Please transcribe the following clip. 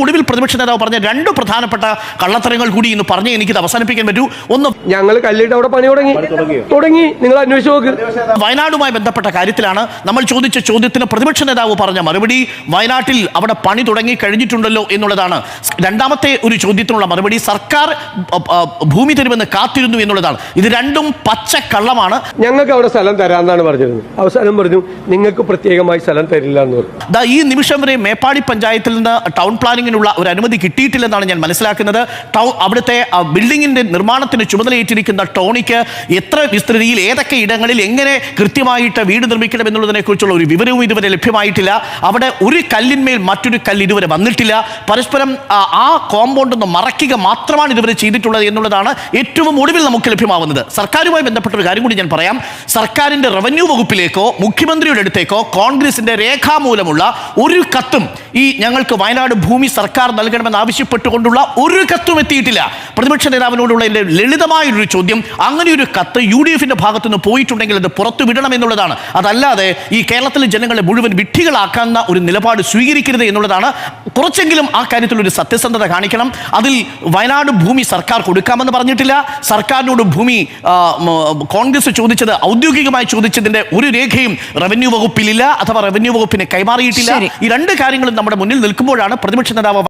ഒടുവിൽ പ്രതിപക്ഷ നേതാവ് പറഞ്ഞ രണ്ട് പ്രധാനപ്പെട്ട കള്ളത്തരങ്ങൾ കൂടി ഇന്ന് പറഞ്ഞ് എനിക്കിത് അവസാനിപ്പിക്കാൻ പറ്റൂ. ഒന്ന്, ഞങ്ങൾ കല്ലിട്ട് അവിടെ പണി തുടങ്ങി നിങ്ങൾ അന്വേഷിച്ച് നോക്ക്. വയനാടുമായി ബന്ധപ്പെട്ട കാര്യത്തിലാണ് നമ്മൾ ചോദിച്ച ചോദ്യത്തിന് പ്രതിപക്ഷ നേതാവ് പറഞ്ഞ മറുപടി വയനാട്ടിൽ അവിടെ പണി തുടങ്ങി കഴിഞ്ഞിട്ടുണ്ടല്ലോ എന്നുള്ളതാണ്. രണ്ടാമത്തെ ഒരു ചോദ്യത്തിനുള്ള മറുപടി സർക്കാർ ഭൂമി തരുമെന്ന് കാത്തിരുന്നു എന്നുള്ളതാണ്. ഇത് രണ്ടും പച്ചക്കള്ളമാണ്. ഞങ്ങൾക്ക് അവിടെ സ്ഥലം തരാമെന്നാണ് പറഞ്ഞിരുന്നത്. അവസാനം പറഞ്ഞു നിങ്ങൾക്ക് പ്രത്യേകമായി സ്ഥലം തരില്ല എന്ന് പറഞ്ഞു. ഈ നിമിഷം വരെ മേപ്പാടി പഞ്ചായത്തിൽ നിന്ന് ടൗൺ പ്ലാനിങ്ങിനുള്ള ഒരു അനുമതി കിട്ടിയിട്ടില്ലെന്നാണ് ഞാൻ മനസ്സിലാക്കുന്നത്. അവിടുത്തെ ബിൽഡിങ്ങിന്റെ നിർമ്മാണത്തിന് ചുമതലയേറ്റിരിക്കുന്ന ടോണിക്ക് എത്ര വിസ്തൃതിയിൽ ഏതൊക്കെ ഇടങ്ങളിൽ എങ്ങനെ കൃത്യമായിട്ട് വീട് നിർമ്മിക്കണം എന്നുള്ളതിനെ കുറിച്ചുള്ള ഒരു വിവരവും ഇതുവരെ ലഭ്യമായിട്ടില്ല. അവിടെ ഒരു കല്ലിന്മേൽ മറ്റൊരു കല്ല് ഇതുവരെ വന്നിട്ടില്ല. പരസ്പരം ആ കോമ്പൗണ്ട് ഒന്ന് മറയ്ക്കുക മാത്രമാണ് ഇതുവരെ ചെയ്തിട്ടുള്ളത് എന്നുള്ളതാണ് ഏറ്റവും ഒടുവിൽ നമുക്ക് ലഭ്യമാവുന്നത്. സർക്കാരുമായി ബന്ധപ്പെട്ട ഒരു കാര്യം കൂടി ഞാൻ പറയാം. സർക്കാരിന്റെ റവന്യൂ വകുപ്പിലേക്കോ മുഖ്യമന്ത്രിയുടെ അടുത്തേക്കോ കോൺഗ്രസിന്റെ രേഖാമൂലമുള്ള ഒരു കത്തും ഈ ഞങ്ങൾക്ക് വയനാട് ഭൂമി സർക്കാർ നൽകണമെന്ന് ആവശ്യപ്പെട്ടുകൊണ്ടുള്ള ഒരു കത്തും എത്തിയിട്ടില്ല. പ്രതിപക്ഷ നേതാവിനോടുള്ള എൻ്റെ ലളിതമായൊരു ചോദ്യം, അങ്ങനെ ഒരു കത്ത് UDF-ന്റെ ഭാഗത്തുനിന്ന് പോയിട്ടുണ്ടെങ്കിൽ അത് പുറത്തു വിടണം എന്നുള്ളതാണ്. അതല്ലാതെ ഈ കേരളത്തിലെ ജനങ്ങളെ മുഴുവൻ വിഡ്ഢികളാക്കാവുന്ന ഒരു നിലപാട് സ്വീകരിക്കരുത് എന്നുള്ളതാണ്. കുറച്ചെങ്കിലും ആ കാര്യത്തിൽ ഒരു സത്യസന്ധത കാണിക്കണം. അതിൽ വയനാട് ഭൂമി സർക്കാർ കൊടുക്കാമെന്ന് പറഞ്ഞിട്ടില്ല. സർക്കാരിനോട് ഭൂമി കോൺഗ്രസ് ചോദിച്ചത് ഔദ്യോഗികമായി ചോദിച്ചതിന്റെ ഒരു രേഖയും റവന്യൂ വകുപ്പിലില്ല, അഥവാ റവന്യൂ വകുപ്പിനെ കൈമാറിയിട്ടില്ല. ഈ രണ്ട് കാര്യങ്ങളും നമ്മുടെ മുന്നിൽ നിൽക്കുമ്പോഴാണ് പ്രതിപക്ഷ നേതാവ്